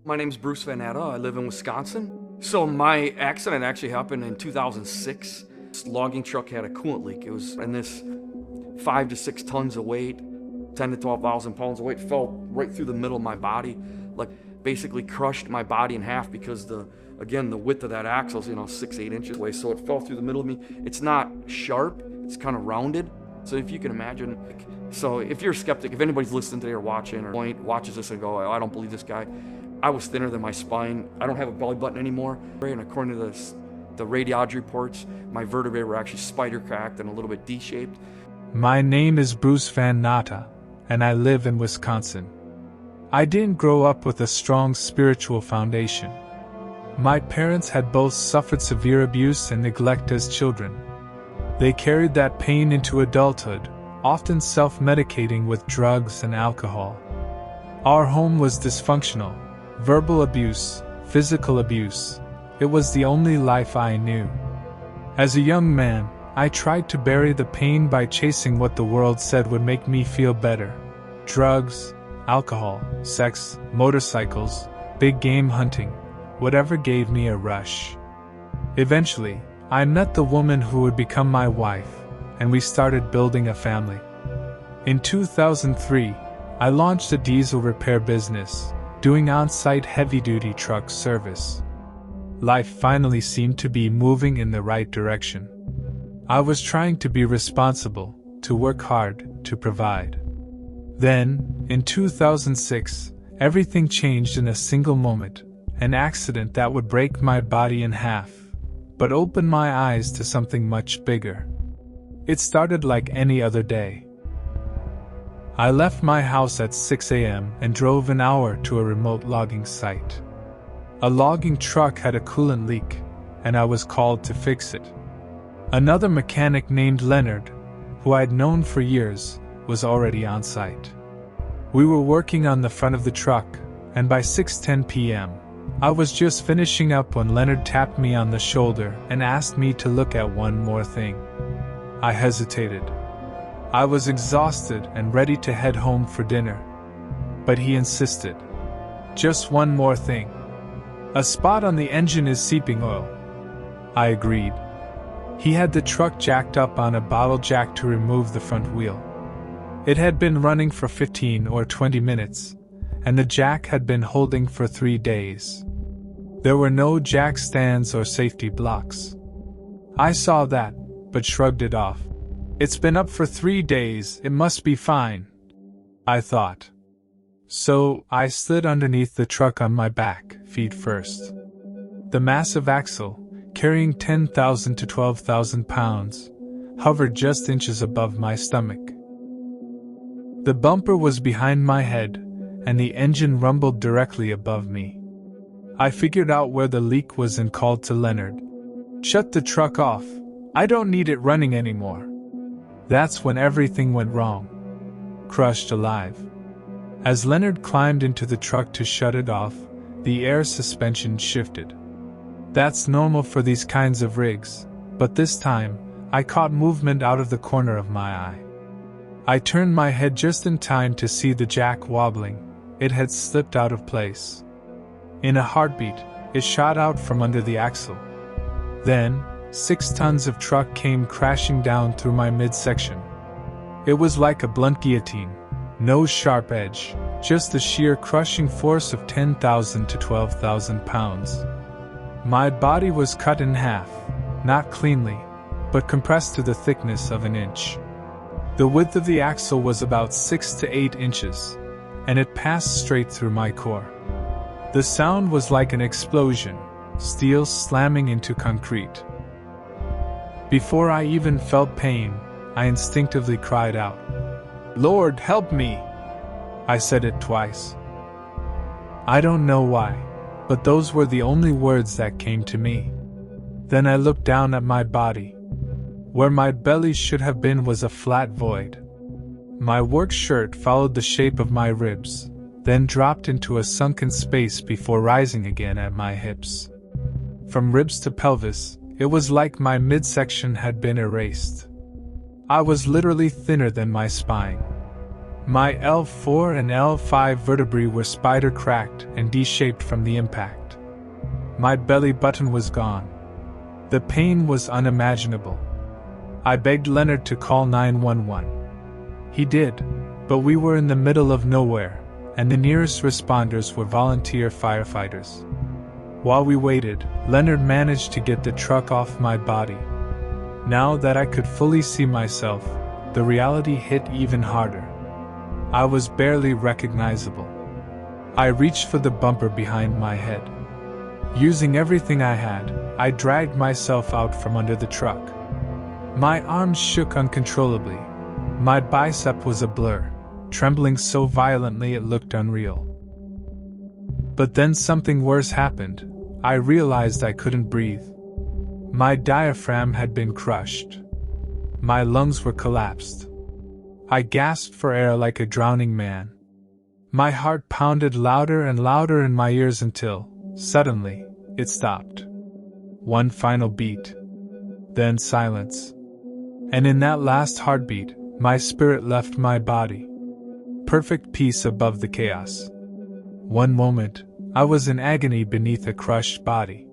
My name's Bruce Van Natta. I live in Wisconsin. So my accident actually happened in 2006. This logging truck had a coolant leak. It was in this 5 to 6 tons of weight, 10 to 12,000 pounds of weight, fell right through the middle of my body, like basically crushed my body in half because the width of that axle is, 6-8 inches away. So it fell through the middle of me. It's not sharp, it's kind of rounded. So if you can imagine, so if you're a skeptic, if anybody's listening today or watching or watches this and go, I don't believe this guy, I was thinner than my spine. I don't have a belly button anymore. And according to the radiology reports, my vertebrae were actually spider cracked and a little bit D-shaped. My name is Bruce Van Natta, and I live in Wisconsin. I didn't grow up with a strong spiritual foundation. My parents had both suffered severe abuse and neglect as children. They carried that pain into adulthood, often self-medicating with drugs and alcohol. Our home was dysfunctional. Verbal abuse, physical abuse. It was the only life I knew. As a young man, I tried to bury the pain by chasing what the world said would make me feel better. Drugs, alcohol, sex, motorcycles, big game hunting, whatever gave me a rush. Eventually, I met the woman who would become my wife, and we started building a family. In 2003, I launched a diesel repair business, doing on-site heavy-duty truck service. Life finally seemed to be moving in the right direction. I was trying to be responsible, to work hard, to provide. Then, in 2006, everything changed in a single moment, an accident that would break my body in half, but open my eyes to something much bigger. It started like any other day. I left my house at 6 a.m. and drove an hour to a remote logging site. A logging truck had a coolant leak, and I was called to fix it. Another mechanic named Leonard, who I'd known for years, was already on site. We were working on the front of the truck, and by 6:10 p.m., I was just finishing up when Leonard tapped me on the shoulder and asked me to look at one more thing. I hesitated. I was exhausted and ready to head home for dinner. But he insisted. Just one more thing. A spot on the engine is seeping oil. I agreed. He had the truck jacked up on a bottle jack to remove the front wheel. It had been running for 15 or 20 minutes, and the jack had been holding for 3 days. There were no jack stands or safety blocks. I saw that, but shrugged it off. It's been up for 3 days, it must be fine, I thought. So, I slid underneath the truck on my back, feet first. The massive axle, carrying 10,000 to 12,000 pounds, hovered just inches above my stomach. The bumper was behind my head, and the engine rumbled directly above me. I figured out where the leak was and called to Leonard. Shut the truck off. I don't need it running anymore. That's when everything went wrong. Crushed alive. As Leonard climbed into the truck to shut it off, the air suspension shifted. That's normal for these kinds of rigs, but this time, I caught movement out of the corner of my eye. I turned my head just in time to see the jack wobbling. It had slipped out of place. In a heartbeat, it shot out from under the axle. Then, 6 tons of truck came crashing down through my midsection. It was like a blunt guillotine, no sharp edge, just the sheer crushing force of 10,000 to 12,000 pounds. My body was cut in half, not cleanly, but compressed to the thickness of an inch. The width of the axle was about 6 to 8 inches, and it passed straight through my core. The sound was like an explosion, steel slamming into concrete. Before I even felt pain, I instinctively cried out, "Lord, help me!" I said it twice. I don't know why, but those were the only words that came to me. Then I looked down at my body. Where my belly should have been was a flat void. My work shirt followed the shape of my ribs, then dropped into a sunken space before rising again at my hips. From ribs to pelvis, it was like my midsection had been erased. I was literally thinner than my spine. My L4 and L5 vertebrae were spider-cracked and D-shaped from the impact. My belly button was gone. The pain was unimaginable. I begged Leonard to call 911. He did, but we were in the middle of nowhere, and the nearest responders were volunteer firefighters. While we waited, Leonard managed to get the truck off my body. Now that I could fully see myself, the reality hit even harder. I was barely recognizable. I reached for the bumper behind my head. Using everything I had, I dragged myself out from under the truck. My arms shook uncontrollably. My bicep was a blur, trembling so violently it looked unreal. But then something worse happened. I realized I couldn't breathe. My diaphragm had been crushed. My lungs were collapsed. I gasped for air like a drowning man. My heart pounded louder and louder in my ears until, suddenly, it stopped. One final beat. Then silence. And in that last heartbeat, my spirit left my body. Perfect peace above the chaos. One moment, I was in agony beneath a crushed body.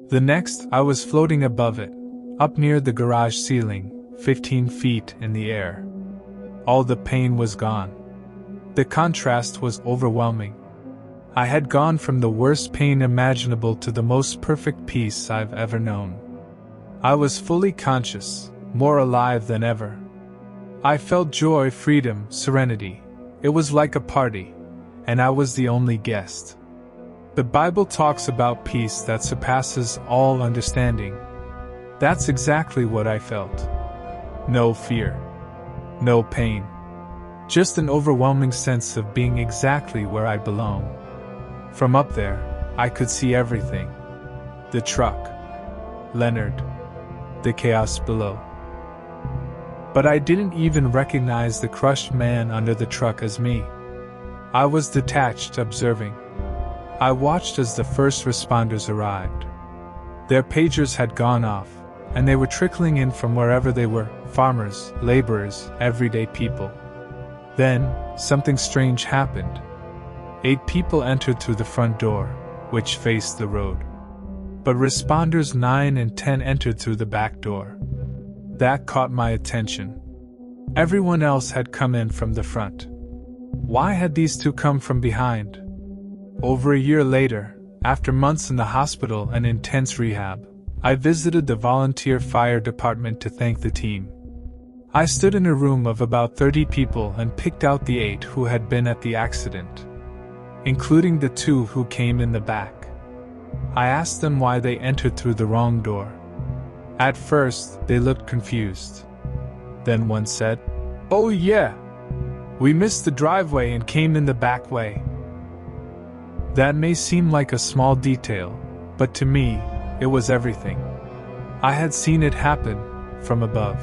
The next, I was floating above it, up near the garage ceiling, 15 feet in the air. All the pain was gone. The contrast was overwhelming. I had gone from the worst pain imaginable to the most perfect peace I've ever known. I was fully conscious, more alive than ever. I felt joy, freedom, serenity. It was like a party, and I was the only guest. The Bible talks about peace that surpasses all understanding. That's exactly what I felt. No fear. No pain. Just an overwhelming sense of being exactly where I belong. From up there, I could see everything. The truck. Leonard. The chaos below. But I didn't even recognize the crushed man under the truck as me. I was detached, observing. I watched as the first responders arrived. Their pagers had gone off, and they were trickling in from wherever they were, farmers, laborers, everyday people. Then, something strange happened. 8 people entered through the front door, which faced the road. But responders 9 and 10 entered through the back door. That caught my attention. Everyone else had come in from the front. Why had these two come from behind? Over a year later, after months in the hospital and intense rehab, I visited the volunteer fire department to thank the team. I stood in a room of about 30 people and picked out the 8 who had been at the accident, including the 2 who came in the back. I asked them why they entered through the wrong door. At first, they looked confused. Then one said, "Oh yeah, we missed the driveway and came in the back way." That may seem like a small detail, but to me, it was everything. I had seen it happen from above.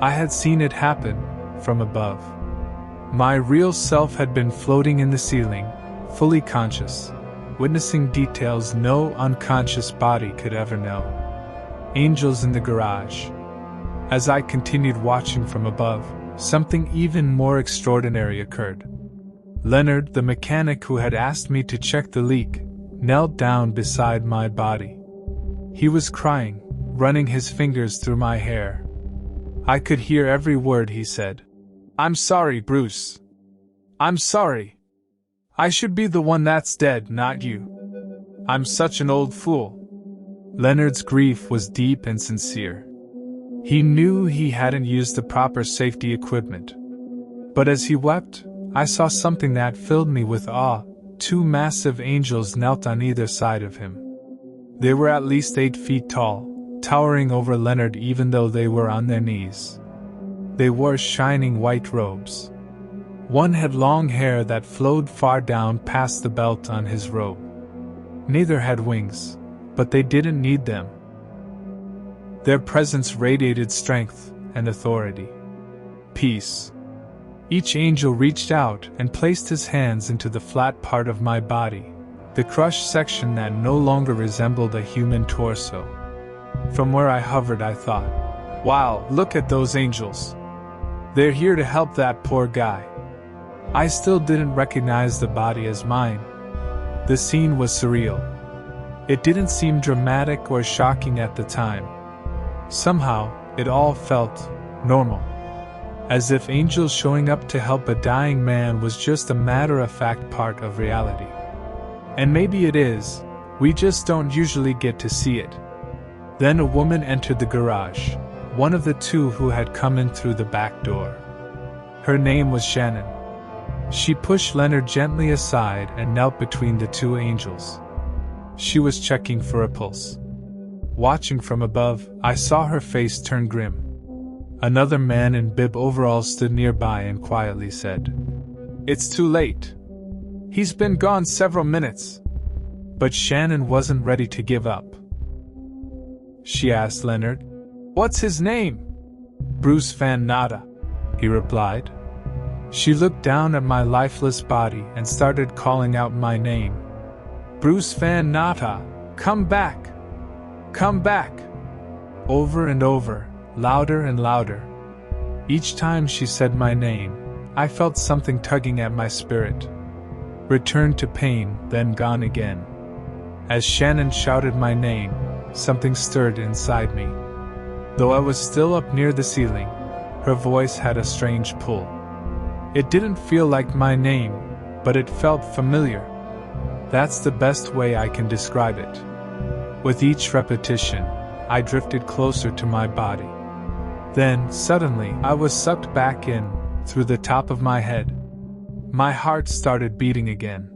I had seen it happen from above. My real self had been floating in the ceiling, fully conscious, witnessing details no unconscious body could ever know. Angels in the garage. As I continued watching from above, something even more extraordinary occurred. Leonard, the mechanic who had asked me to check the leak, knelt down beside my body. He was crying, running his fingers through my hair. I could hear every word he said. "I'm sorry, Bruce. I'm sorry. I should be the one that's dead, not you. I'm such an old fool." Leonard's grief was deep and sincere. He knew he hadn't used the proper safety equipment. But as he wept, I saw something that filled me with awe. 2 massive angels knelt on either side of him. They were at least 8 feet tall, towering over Leonard even though they were on their knees. They wore shining white robes. One had long hair that flowed far down past the belt on his robe. Neither had wings, but they didn't need them. Their presence radiated strength and authority. Peace. Each angel reached out and placed his hands into the flat part of my body, the crushed section that no longer resembled a human torso. From where I hovered, I thought, "Wow, look at those angels. They're here to help that poor guy. I still didn't recognize the body as mine. The scene was surreal. It didn't seem dramatic or shocking at the time. Somehow, it all felt normal. As if angels showing up to help a dying man was just a matter-of-fact part of reality. And maybe it is, we just don't usually get to see it. Then a woman entered the garage, one of the two who had come in through the back door. Her name was Shannon. She pushed Leonard gently aside and knelt between the two angels. She was checking for a pulse. Watching from above, I saw her face turn grim. Another man in bib overalls stood nearby and quietly said, "It's too late. He's been gone several minutes." But Shannon wasn't ready to give up. She asked Leonard, "What's his name?" "Bruce Van Natta," he replied. She looked down at my lifeless body and started calling out my name. "Bruce Van Natta, come back! Come back!" Over and over, louder and louder. Each time she said my name, I felt something tugging at my spirit. Returned to pain, then gone again. As Shannon shouted my name, something stirred inside me. Though I was still up near the ceiling, her voice had a strange pull. It didn't feel like my name, but it felt familiar. That's the best way I can describe it. With each repetition, I drifted closer to my body. Then, suddenly, I was sucked back in, through the top of my head. My heart started beating again.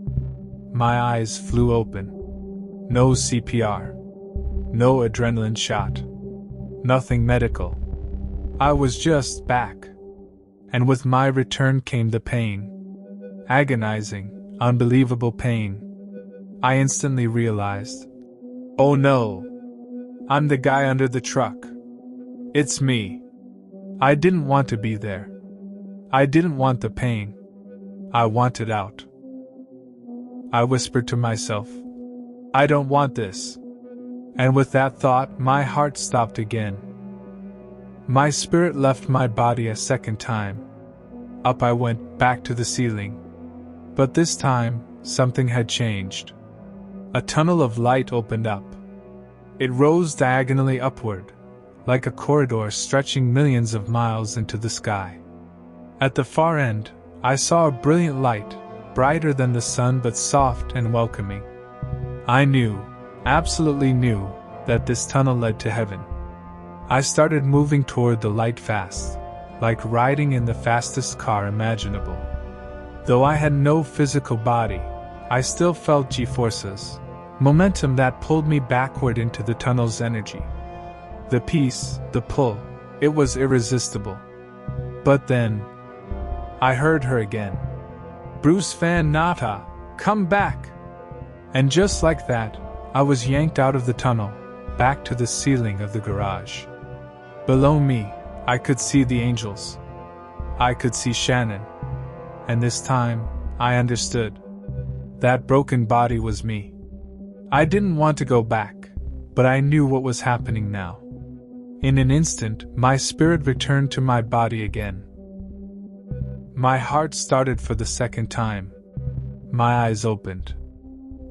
My eyes flew open. No CPR. No adrenaline shot. Nothing medical. I was just back. And with my return came the pain. Agonizing, unbelievable pain. I instantly realized, oh no! I'm the guy under the truck. It's me. I didn't want to be there. I didn't want the pain. I wanted out. I whispered to myself, I don't want this. And with that thought, my heart stopped again. My spirit left my body a second time. Up I went, back to the ceiling. But this time, something had changed. A tunnel of light opened up. It rose diagonally upward, like a corridor stretching millions of miles into the sky. At the far end, I saw a brilliant light, brighter than the sun but soft and welcoming. I knew, absolutely knew, that this tunnel led to heaven. I started moving toward the light fast, like riding in the fastest car imaginable. Though I had no physical body, I still felt G-forces, momentum that pulled me backward into the tunnel's energy. The peace, the pull, it was irresistible. But then, I heard her again. Bruce Van Natta, come back! And just like that, I was yanked out of the tunnel, back to the ceiling of the garage. Below me, I could see the angels. I could see Shannon. And this time, I understood. That broken body was me. I didn't want to go back, but I knew what was happening now. In an instant, my spirit returned to my body again. My heart started for the second time. My eyes opened.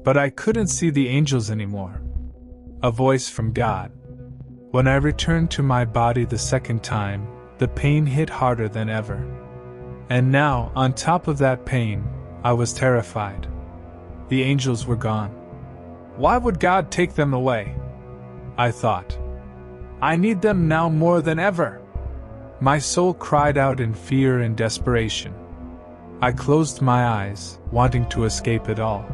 But I couldn't see the angels anymore. A voice from God. When I returned to my body the second time, the pain hit harder than ever. And now, on top of that pain, I was terrified. The angels were gone. Why would God take them away? I thought. I need them now more than ever. My soul cried out in fear and desperation. I closed my eyes, wanting to escape it all.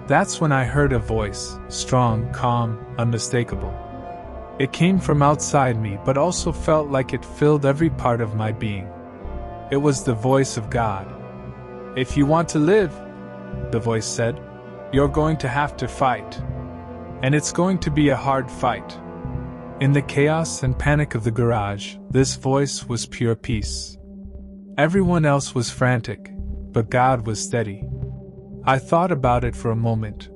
That's when I heard a voice, strong, calm, unmistakable. It came from outside me but also felt like it filled every part of my being. It was the voice of God. If you want to live, the voice said, you're going to have to fight. And it's going to be a hard fight. In the chaos and panic of the garage, this voice was pure peace. Everyone else was frantic, but God was steady. I thought about it for a moment.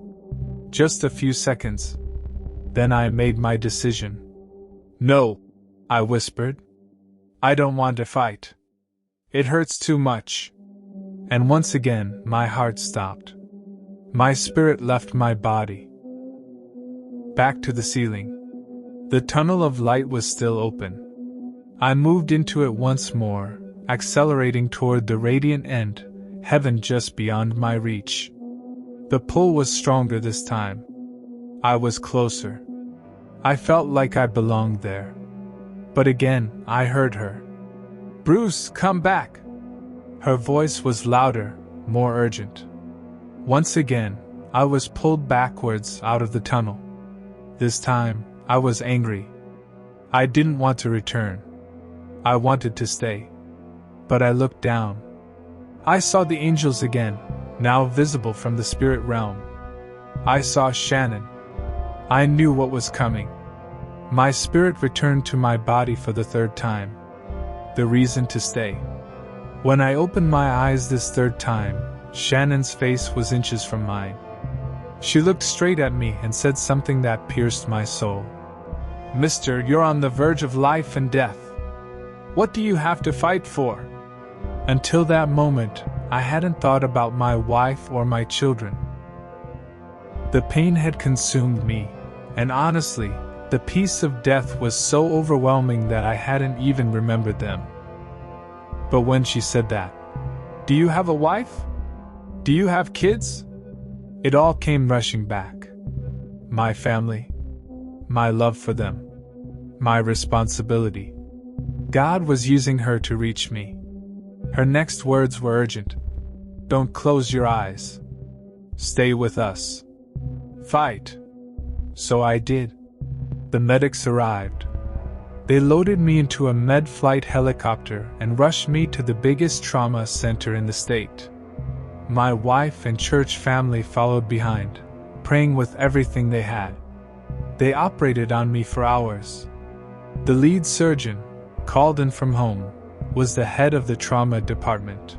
Just a few seconds. Then I made my decision. No, I whispered. I don't want to fight. It hurts too much. And once again, my heart stopped. My spirit left my body. Back to the ceiling. The tunnel of light was still open. I moved into it once more, accelerating toward the radiant end, heaven just beyond my reach. The pull was stronger this time. I was closer. I felt like I belonged there. But again, I heard her. "Bruce, come back!" Her voice was louder, more urgent. Once again, I was pulled backwards out of the tunnel. This time, I was angry. I didn't want to return. I wanted to stay. But I looked down. I saw the angels again, now visible from the spirit realm. I saw Shannon. I knew what was coming. My spirit returned to my body for the third time. The reason to stay. When I opened my eyes this third time, Shannon's face was inches from mine. She looked straight at me and said something that pierced my soul. "Mister, you're on the verge of life and death. What do you have to fight for?" Until that moment, I hadn't thought about my wife or my children. The pain had consumed me, and honestly, the peace of death was so overwhelming that I hadn't even remembered them. But when she said that, "Do you have a wife? Do you have kids?" It all came rushing back. My family. My love for them. My responsibility. God was using her to reach me. Her next words were urgent. "Don't close your eyes. Stay with us. Fight." So I did. The medics arrived. They loaded me into a med-flight helicopter and rushed me to the biggest trauma center in the state. My wife and church family followed behind, praying with everything they had. They operated on me for hours. The lead surgeon, called in from home, was the head of the trauma department.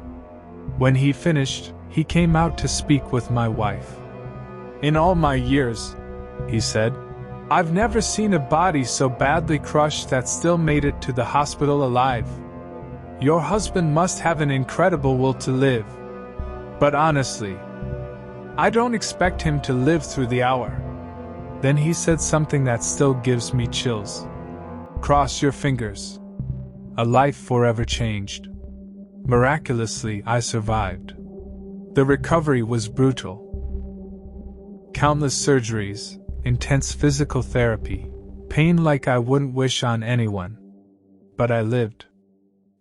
When he finished, he came out to speak with my wife. "In all my years," he said, "I've never seen a body so badly crushed that still made it to the hospital alive. Your husband must have an incredible will to live. But honestly, I don't expect him to live through the hour." Then he said something that still gives me chills. "Cross your fingers. A life forever changed." Miraculously, I survived. The recovery was brutal. Countless surgeries, intense physical therapy, pain like I wouldn't wish on anyone. But I lived.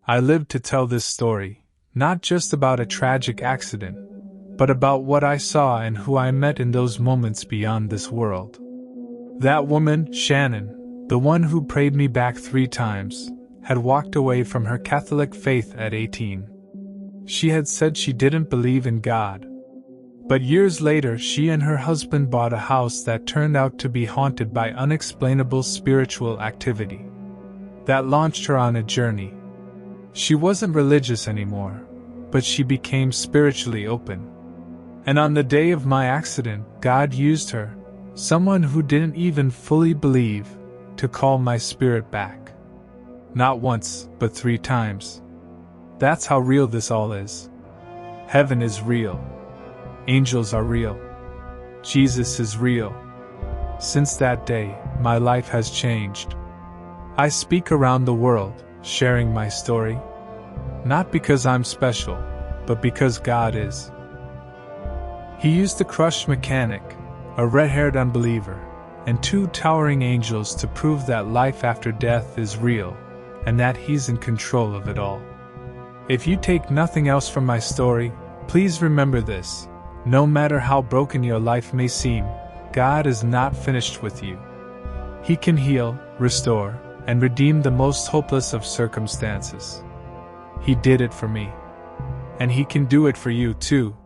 I lived to tell this story, not just about a tragic accident, but about what I saw and who I met in those moments beyond this world. That woman, Shannon, the one who prayed me back 3 times, had walked away from her Catholic faith at 18. She had said she didn't believe in God. But years later, she and her husband bought a house that turned out to be haunted by unexplainable spiritual activity. That launched her on a journey. She wasn't religious anymore, but she became spiritually open. And on the day of my accident, God used her, someone who didn't even fully believe, to call my spirit back. Not once, but 3 times. That's how real this all is. Heaven is real. Angels are real. Jesus is real. Since that day, my life has changed. I speak around the world, sharing my story. Not because I'm special, but because God is. He used the crushed mechanic, a red-haired unbeliever, and 2 towering angels to prove that life after death is real, and that He's in control of it all. If you take nothing else from my story, please remember this. No matter how broken your life may seem, God is not finished with you. He can heal, restore, and redeem the most hopeless of circumstances. He did it for me. And He can do it for you too.